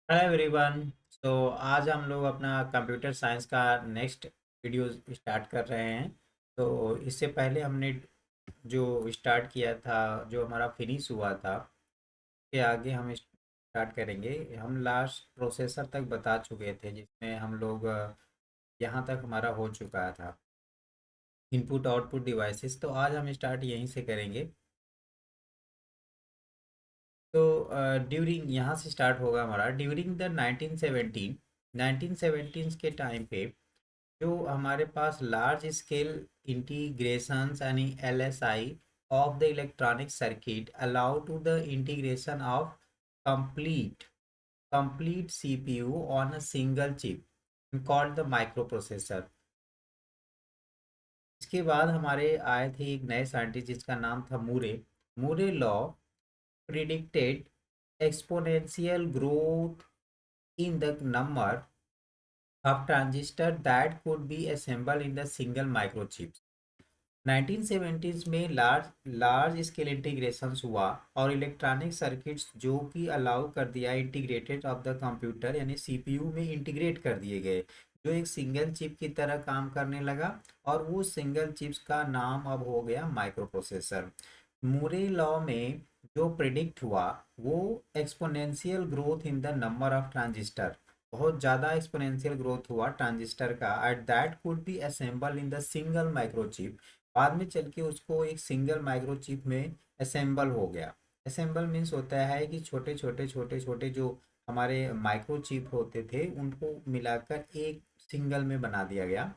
Hello everyone. तो आज हम लोग अपना कंप्यूटर साइंस का नेक्स्ट वीडियो स्टार्ट कर रहे हैं। तो इससे पहले हमने जो स्टार्ट किया था, जो हमारा फिनिश हुआ था, के आगे हम स्टार्ट करेंगे। हम लास्ट प्रोसेसर तक बता चुके थे, जिसमें हम लोग यहाँ तक हमारा हो चुका था, इनपुट आउटपुट डिवाइसेस। तो आज हम स्टार्ट यहीं से करेंगे। तो ड्यूरिंग यहाँ से स्टार्ट होगा हमारा। ड्यूरिंग द 1917 के टाइम पे जो हमारे पास लार्ज स्केल इंटीग्रेशंस यानी LSI of the electronic circuit allow to the integration of complete complete CPU on a single chip called the microprocessor. इसके बाद हमारे आए थे एक नए साइंटिस्ट जिसका नाम था Moore. Moore law predicted exponential growth in the number of transistors that could be assembled in the single microchip। 1970s में लार्ज लार्ज स्केल इंटीग्रेशन हुआ और इलेक्ट्रॉनिक सर्किट्स जो कि अलाउ कर दिया इंटीग्रेटेड ऑफ द कंप्यूटर यानी CPU में integrate कर दिए गए, जो एक सिंगल चिप की तरह काम करने लगा। और वो सिंगल चिप्स का नाम अब हो गया माइक्रो प्रोसेसर। मूरे लॉ में जो प्रिडिक्ट हुआ वो exponential growth in the number of transistor, बहुत ज़्यादा एक्सपोनेंशियल ग्रोथ हुआ ट्रांजिस्टर का, at that could be assemble in the single microchip. बाद में चल के उसको एक सिंगल माइक्रोचिप में असेंबल हो गया। असेंबल मीन्स होता है कि छोटे छोटे छोटे छोटे जो हमारे माइक्रोचिप होते थे उनको मिलाकर एक सिंगल में बना दिया गया।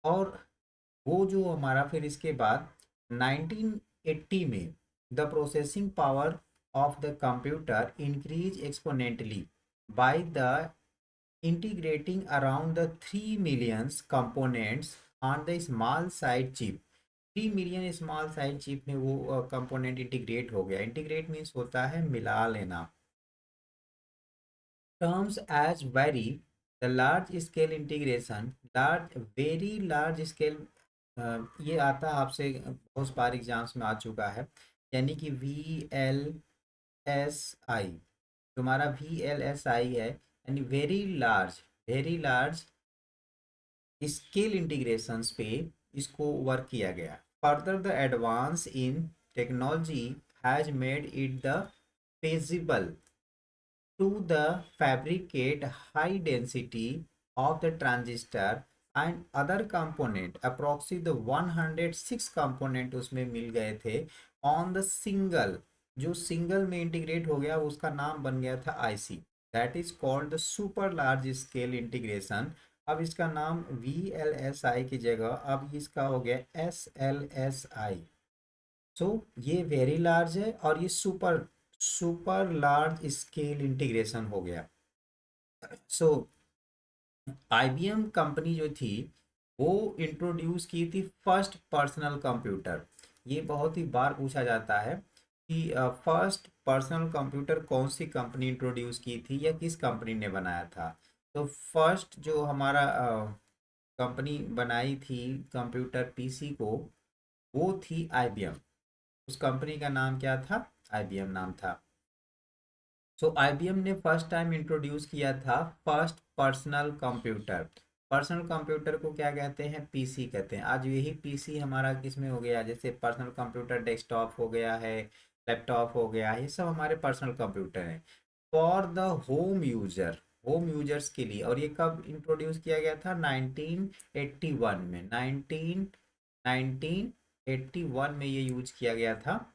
और वो जो हमारा फिर इसके बाद 1980 में the processing power of the computer increase exponentially by the integrating around the 3 millions components on the small side chip। 3 million small size chip में वो कंपोनेंट इंटीग्रेट हो गया। इंटीग्रेट मीन्स होता है मिला लेना। Terms as very the large scale integration, large very large scale, ये आता आपसे बहुत बार एग्जाम्स में आ चुका है। यानी कि VLSI, तुम्हारा VLSI है, यानी वेरी लार्ज स्केल इंटीग्रेशंस पे इसको वर्क किया गया। Further the advance in technology has made it the feasible to the fabricate high density of the transistor and other component, approximately the 106 component उसमें मिल गए थे on the single। जो single में integrate हो गया उसका नाम बन गया था IC, that is called the super large scale integration. अब इसका नाम VLSI की जगह अब इसका हो गया SLSI। सो ये वेरी लार्ज है और ये super super large scale integration हो गया। सो IBM कंपनी जो थी वो इंट्रोड्यूस की थी फर्स्ट पर्सनल कंप्यूटर। ये बहुत ही बार पूछा जाता है कि फर्स्ट पर्सनल कंप्यूटर कौन सी कंपनी इंट्रोड्यूस की थी या किस कंपनी ने बनाया था। तो फर्स्ट जो हमारा कंपनी बनाई थी कंप्यूटर पीसी को, वो थी IBM। उस कंपनी का नाम क्या था? IBM नाम था। सो आईबीएम ने फर्स्ट टाइम इंट्रोड्यूस किया था first personal computer. Personal computer को क्या कहते हैं? पीसी कहते हैं। आज यही पीसी हमारा किस में हो गया, जैसे पर्सनल कंप्यूटर डेस्कटॉप हो गया है, लैपटॉप हो गया है, ये सब हमारे पर्सनल कंप्यूटर हैं for the home user, home users के लिए। और ये कब इंट्रोड्यूस किया गया था? 1981 में। 1981 में ये यूज किया गया था।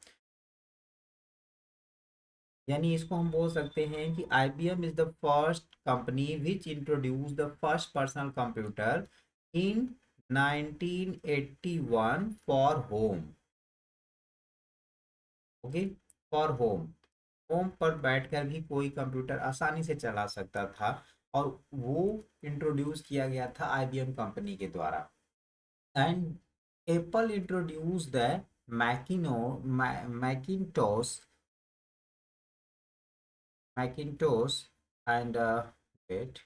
यानी इसको हम बोल सकते हैं कि IBM is the first company which introduce the first personal computer in 1981 for home. Okay, for home. Home पर बैठकर भी कोई कंप्यूटर आसानी से चला सकता था, और वो इंट्रोड्यूस किया गया था IBM कंपनी के द्वारा। And Apple introduce the Macin Macintosh Macintosh and wait,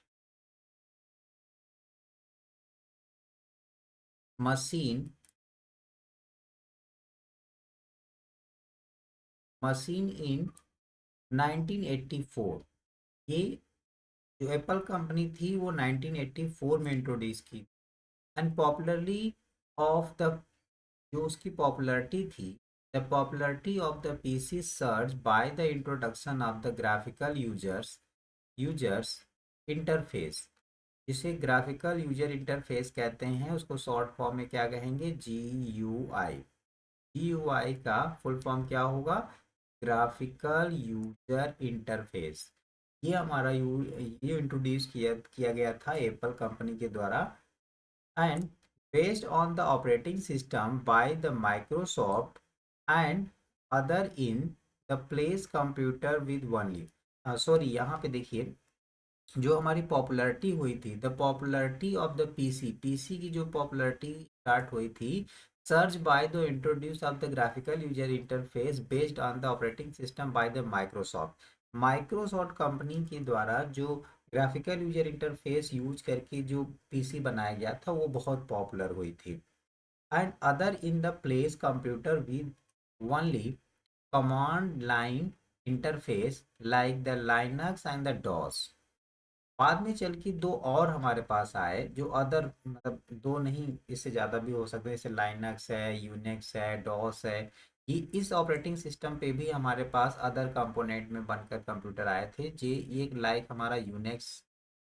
machine machine in 1984। ये जो एप्पल कंपनी थी वो 1984 में इंट्रोड्यूस की, एंड पॉपुलरली ऑफ द जो उसकी पॉपुलैरिटी थी, the popularity of the PC search by the introduction of the graphical users interface, जिसे ग्राफिकल यूजर इंटरफेस कहते हैं, उसको शॉर्ट फॉर्म में क्या कहेंगे, GUI। GUI का फुल फॉर्म क्या होगा, ग्राफिकल यूजर इंटरफेस। ये हमारा ये इंट्रोड्यूस किया गया था एप्पल कंपनी के द्वारा, and based on the operating system by the Microsoft and other in the place computer with only sorry यहाँ पे देखिए, जो हमारी पॉपुलैरिटी हुई थी, the popularity of the PC की जो पॉपुलैरिटी स्टार्ट हुई थी, search by the introduce of the graphical user interface based on the operating system by the Microsoft. Microsoft company के द्वारा जो ग्राफिकल यूजर इंटरफेस यूज करके जो पीसी बनाया गया था वो बहुत पॉपुलर हुई थी, and other in the place computer with only command line interface like the Linux and the DOS. बाद में चल के दो और हमारे पास आए जो अदर, मतलब दो नहीं इससे ज़्यादा भी हो सकते हैं, जैसे लाइनक्स है, यूनिक्स है, डॉस है। ये इस ऑपरेटिंग सिस्टम पे भी हमारे पास अदर कंपोनेंट में बनकर कंप्यूटर आए थे, जे ये लाइक हमारा यूनिक्स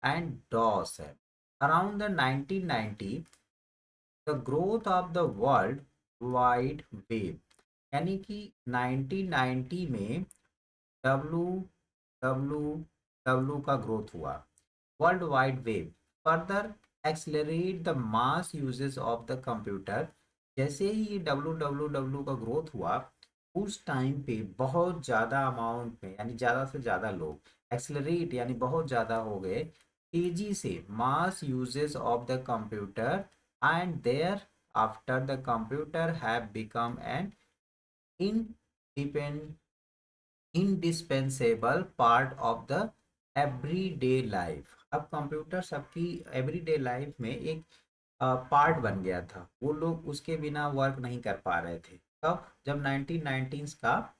एंड डॉस है। Around the 1990 the growth of the world wide web, यानी कि 1990 में डब्लू डब्लू डब्लू का ग्रोथ हुआ, world wide web further accelerate the mass uses of the computer. जैसे ही ये डब्लू का ग्रोथ हुआ, उस टाइम पे बहुत ज़्यादा अमाउंट में, यानी ज़्यादा से ज़्यादा लोग, एक्सेलरेट यानी बहुत ज़्यादा हो गए, तेजी से mass uses of the computer, and thereafter the computer have become an independent indispensable part of the everyday life. अब कंप्यूटर सबकी एवरीडे लाइफ में एक पार्ट बन गया था, वो लोग उसके बिना वर्क नहीं कर पा रहे थे। तब जब 1990s का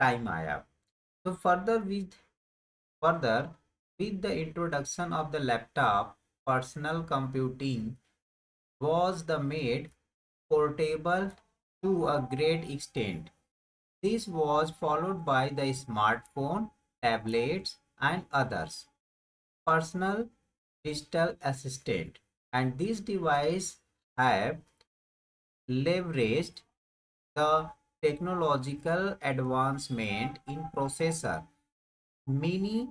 टाइम आया, तो further with the introduction of the laptop, personal computing was the made portable to a great extent. This was followed by the smartphone, tablets, and others. Personal digital assistant, and these devices have leveraged the technological advancement in processor, mini,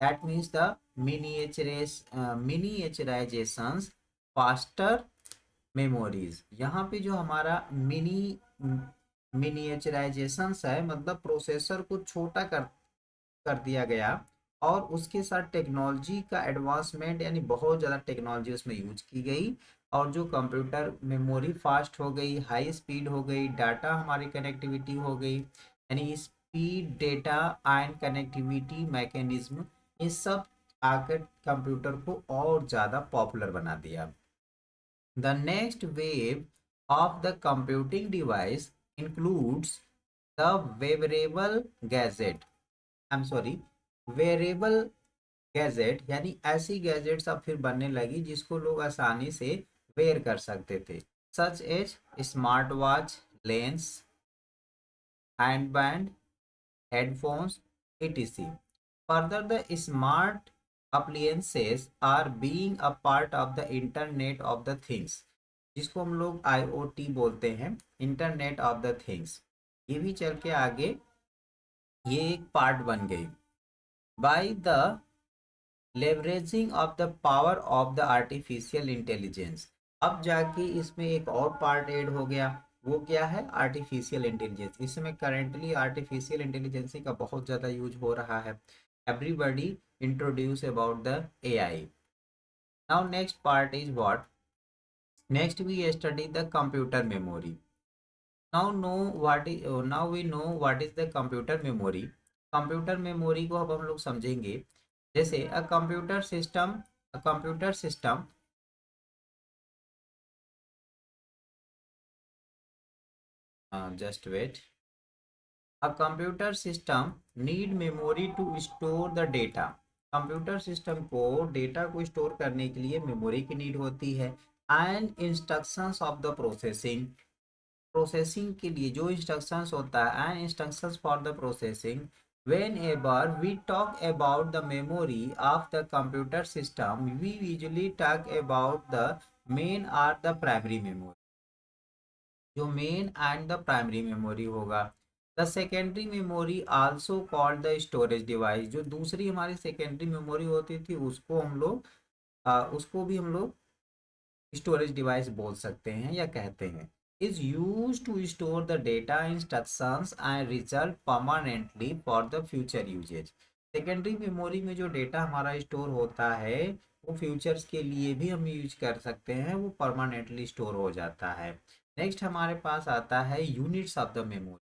that means the miniaturizations, faster memories. यहाँ पे जो हमारा मिनिएचराइजेशंस है, मतलब processor को छोटा कर दिया गया, और उसके साथ टेक्नोलॉजी का एडवांसमेंट, यानी बहुत ज़्यादा टेक्नोलॉजी उसमें यूज की गई, और जो कंप्यूटर मेमोरी फास्ट हो गई, हाई स्पीड हो गई, डाटा हमारी कनेक्टिविटी हो गई, यानी speed data and connectivity mechanism, ये सब आकर कंप्यूटर को और ज़्यादा पॉपुलर बना दिया। The next wave of the computing device includes the wearable gadget. I'm sorry, wearable gadget, यानी ऐसी गैजेट्स अब फिर बनने लगी जिसको लोग आसानी से वेयर कर सकते थे, such as smart watch, lens, handband, headphones, etc. Further, the smart appliances are being a part of the Internet of the Things, जिसको हम लोग IoT बोलते हैं, इंटरनेट ऑफ द थिंग्स। ये भी चल के आगे ये एक पार्ट बन गई, by the leveraging of the power of the artificial intelligence. अब जाके इसमें एक और पार्ट ऐड हो गया, वो क्या है, आर्टिफिशियल इंटेलिजेंस। इसमें करेंटली आर्टिफिशियल इंटेलिजेंस का बहुत ज़्यादा यूज हो रहा है, everybody introduce about the AI। Now next part is what, next we study the computer memory. Now we know what is the computer memory. Computer memory को अब हम लोग समझेंगे, जैसे a computer system just wait, a computer system need memory to store the data, computer system को data को store करने के लिए मेमोरी की नीड होती है। And instructions of the processing, processing के लिए जो इंस्ट्रक्शंस होता है, and instructions for the processing. whenever we talk about the memory of the computer system, we usually talk about the main or the primary memory, जो main and the primary memory होगा। The secondary memory also called the storage device, जो दूसरी हमारी secondary memory होती थी उसको हम लोग उसको भी हम लोग स्टोरेज डिवाइस बोल सकते हैं या कहते हैं। Is use to store the data, instructions and result permanently for the future usages. Secondary memory में जो डेटा हमारा स्टोर होता है वो फ्यूचर्स के लिए भी हम यूज कर सकते हैं, वो परमानेंटली स्टोर हो जाता है। नेक्स्ट हमारे पास आता है यूनिट्स ऑफ द मेमोरी।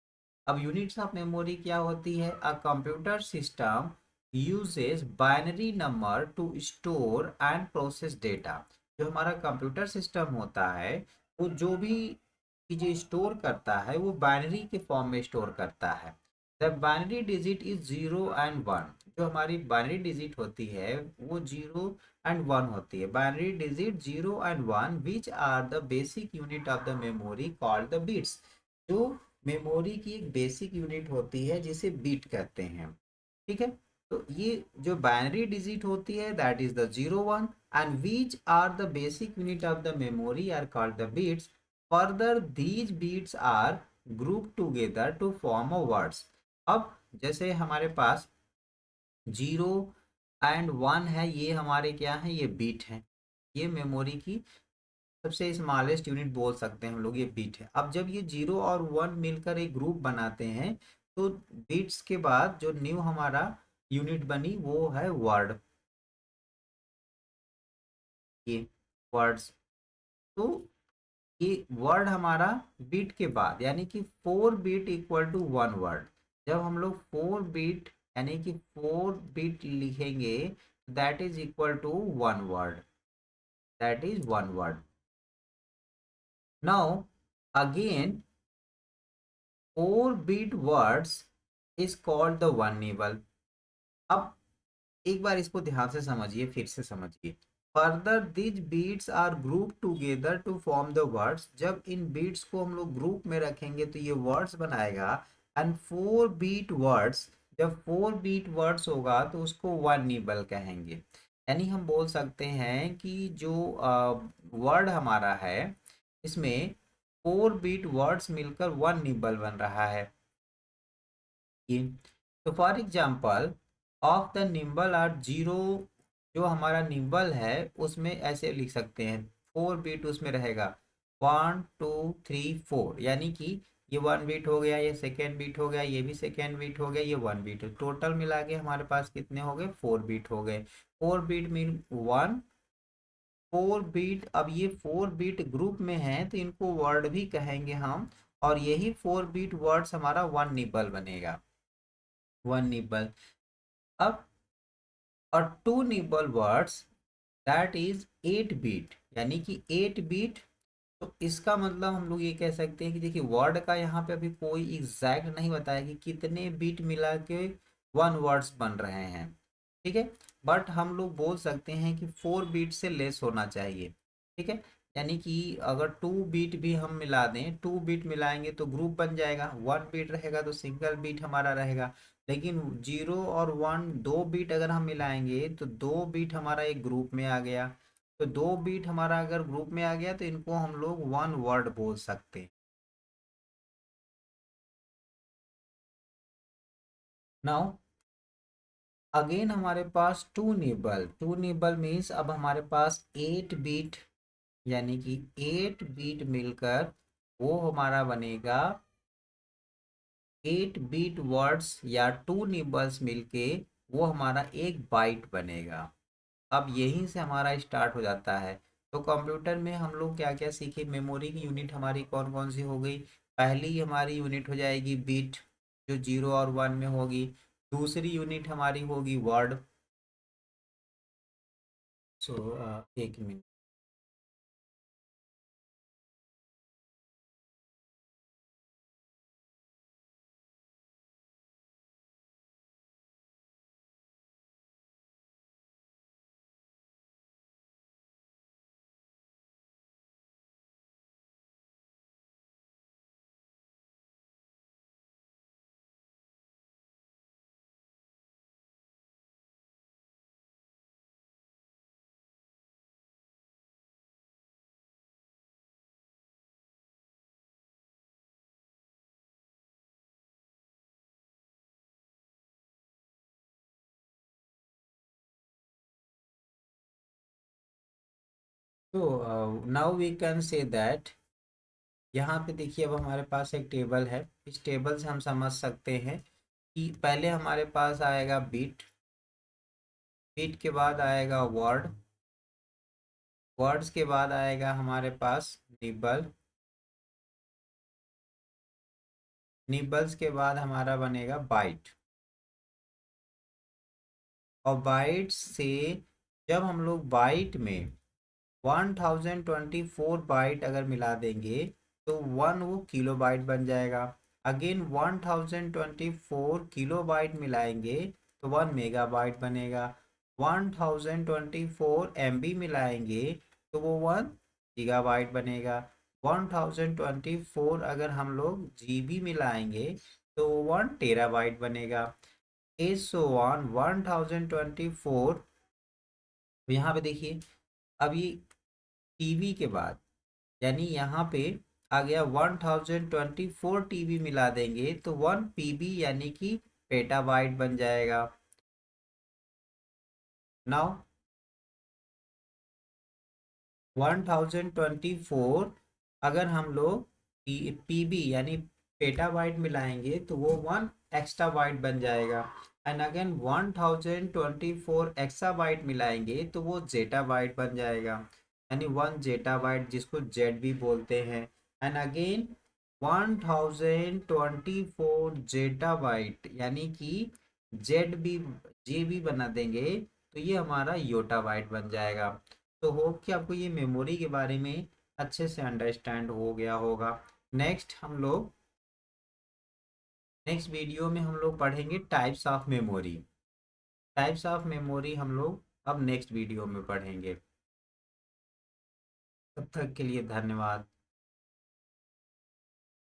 अब यूनिट्स ऑफ मेमोरी क्या होती है? अ computer system uses binary number two store and process data. जो हमारा कंप्यूटर सिस्टम होता है वो जो भी चीज़ें स्टोर करता है वो बाइनरी के फॉर्म में स्टोर करता है। The binary digit is zero and one. जो हमारी बाइनरी डिजिट होती है वो जीरो एंड वन होती है। Binary digit zero and one which are the basic unit of the memory called the bits. जो मेमोरी की एक बेसिक यूनिट होती है जिसे बीट कहते हैं। ठीक है, तो ये जो बाइनरी डिजिट होती है that is the zero one, and which are the basic unit of the memory are called the bits. Further these bits are group together to form a words. अब जैसे हमारे पास जीरो एंड वन है, ये हमारे क्या है? ये beat है। ये मेमोरी की सबसे स्मॉलेस्ट यूनिट बोल सकते हैं हम लोग, ये बीट है। अब जब ये जीरो और वन मिलकर एक ग्रुप बनाते हैं तो बीट्स के बाद जो न्यू हमारा यूनिट बनी वो है वर्ड। ये वर्ड्स, तो ये वर्ड हमारा बीट के बाद, यानी कि four bit equal to one word. जब हम लोग फोर बीट यानी कि फोर बीट लिखेंगे that is equal to one word, that is one word. Now again four bit words is called the one nibble. अब एक बार इसको ध्यान से समझिए, फिर से समझिए। Further these bits are group together to form the words. जब इन बीट्स को हम लोग ग्रुप में रखेंगे तो ये वर्ड्स बनाएगा। एंड फोर बीट वर्ड्स, जब फोर बीट वर्ड्स होगा तो उसको वन निबल कहेंगे। यानी हम बोल सकते हैं कि जो वर्ड हमारा है इसमें फोर बीट वर्ड्स मिलकर वन निबल बन रहा है। ये तो for example of the nibble are zero, जो हमारा निम्बल है उसमें ऐसे लिख सकते हैं, फोर बीट उसमें रहेगा, वन टू थ्री फोर, यानी कि ये वन बीट हो गया, ये सेकेंड बीट हो गया, ये भी सेकेंड बीट हो गया, ये वन बीट, टोटल मिला के हमारे पास कितने हो गए? फोर बीट हो गए। Four bit mean one, four bit. अब ये फोर बीट ग्रुप में है तो इनको वर्ड भी कहेंगे हम, और यही फोर बीट वर्ड्स हमारा वन निबल बनेगा, वन निबल। अब और two nibble words that is eight bit, यानी कि एट बीट। तो इसका मतलब हम लोग ये कह सकते हैं कि देखिए वर्ड का यहाँ पे अभी कोई एग्जैक्ट नहीं बताया कि कितने बीट मिला के वन वर्ड्स बन रहे हैं। ठीक है, बट हम लोग बोल सकते हैं कि फोर बीट से लेस होना चाहिए। ठीक है, यानी कि अगर टू बीट भी हम मिला दें, टू बीट मिलाएंगे तो ग्रुप बन जाएगा, वन बीट रहेगा तो सिंगल बीट हमारा रहेगा। लेकिन जीरो और वन दो बीट अगर हम मिलाएंगे तो दो बीट हमारा एक ग्रुप में आ गया। तो दो बीट हमारा अगर ग्रुप में आ गया तो इनको हम लोग वन वर्ड बोल सकते हैं। नाउ अगेन हमारे पास two nibble, two nibble means अब हमारे पास एट बीट, यानी कि एट बीट मिलकर वो हमारा बनेगा एट बीट वर्ड्स, या टू निबल्स मिलके वो हमारा एक बाइट बनेगा। अब यहीं से हमारा स्टार्ट हो जाता है। तो कंप्यूटर में हम लोग क्या क्या सीखे? मेमोरी की यूनिट हमारी कौन कौन सी हो गई? पहली हमारी यूनिट हो जाएगी बिट, जो जीरो और वन में होगी। दूसरी यूनिट हमारी होगी वर्ड। सो एक मिनट। तो now we can say that, यहाँ पे देखिए अब हमारे पास एक टेबल है। इस टेबल से हम समझ सकते हैं कि पहले हमारे पास आएगा बिट, बिट के बाद आएगा वर्ड, वर्ड्स के बाद आएगा हमारे पास निबल, निबल्स के बाद हमारा बनेगा बाइट, और बाइट से जब हम लोग बाइट में 1024 बाइट अगर मिला देंगे तो वन वो किलो बाइट बन जाएगा। अगेन 1024 किलो बाइट मिलाएंगे तो 1 मेगाबाइट बनेगा। 1024 MB मिलाएंगे तो वो 1 गीगाबाइट बनेगा। 1024 अगर हम लोग GB मिलाएंगे तो वो 1 टेराबाइट बनेगा। Is so one 1024। यहाँ पे देखिए अब ये टीबी के बाद, यानी यहाँ पे आ गया 1024 TB मिला देंगे तो 1 PB यानी कि पेटाबाइट बन जाएगा। नाउ 1024 अगर हम लोग PB यानी पेटाबाइट मिलाएंगे तो वो 1 एक्स्ट्रा बाइट बन जाएगा। एंड अगेन 1024 एक्सा बाइट मिलाएंगे तो वो जेटाबाइट बन जाएगा, यानी 1 जेटाबाइट जिसको जेड भी बोलते हैं। एंड अगेन 1024 जेटाबाइट यानी कि जेड भी जे भी बना देंगे तो ये हमारा योटाबाइट बन जाएगा। तो होप कि आपको ये मेमोरी के बारे में अच्छे से अंडरस्टैंड हो गया होगा। नेक्स्ट हम लोग नेक्स्ट वीडियो में हम लोग पढ़ेंगे types of memory. Types of memory हम लोग अब नेक्स्ट वीडियो में पढ़ेंगे। तब तक के लिए धन्यवाद।